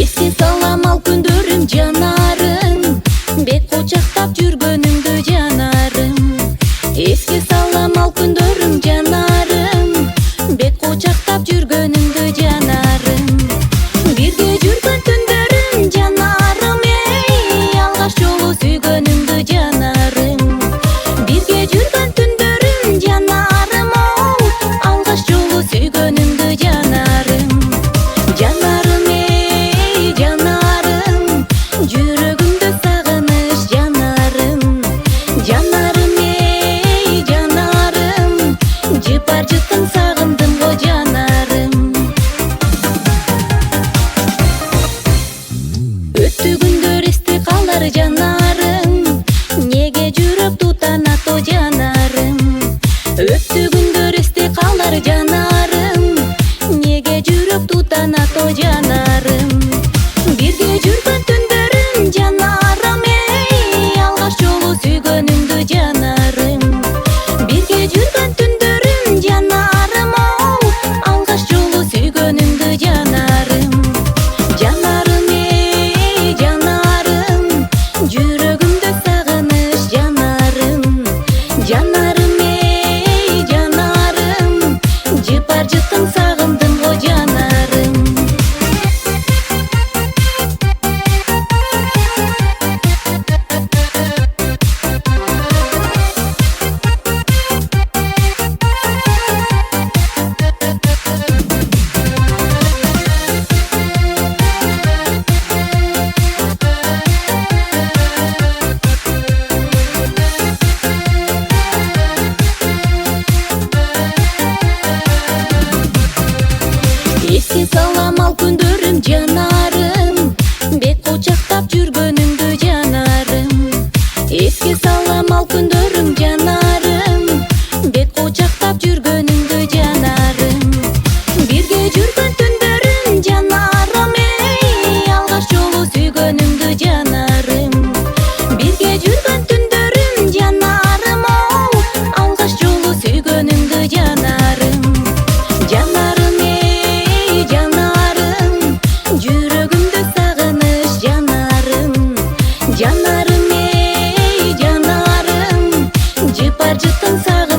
Esке салам ал күндөрүм жанарым, бет кучактап жүргөнүңдү жанарым. Esке салам ал күндөрүм жанарым, бет кучактап жүргөнүңдү жанарым. Бирге жүргөн түндөрүм жанарым, алгаш жолу сүйгөнүңдү жанарым. Бирге жүргөн түндөрүм жанарым, алгаш жолу сүйгөнүңдү жанарым. Жанарым, жанарым, жүрөгүмдө сагыныч жанарым. Жанарым, жанарым, жыпар жыттың сагындым го жанарым. Өттү күндөр эсте калар жанарым, неге жүрөк тутана то жанарым. Өттү күндөр эсте калар жанарым, неге жүрөк тутана то жанарым. Бирге жүргөн түндөрүм жанарым, алгаш жолу сүйгөнүңдү жанарым. Бирге жүргөн түндөрүм жанарым, алгаш жолу сүйгөнүңдү жанарым. Жанарым, жанарым, жүрөгүмдө сагыныч жанарым. Жанарым, жанарым, жыпар жыттың сагындым го жанарым. Esке салам ал күндөрүм жанарым, бет кучактап жүргөнүңдү жанарым. Esке салам ал күндөрүм жанарым, бет кучактап жүргөнүңдү жанарым. Бирге жүргөн түндөрүм жанарым, алгаш жолу сүйгөнүңдү жанарым. Бирге жүргөн түндөрүм жанарым, алгаш жолу сүйгөнүңдү жанарым. Жанарым, жанарым, жүрөгүмдө сагыныч жанарым. Жанарым, жанарым, жыпар жыттың сагындым.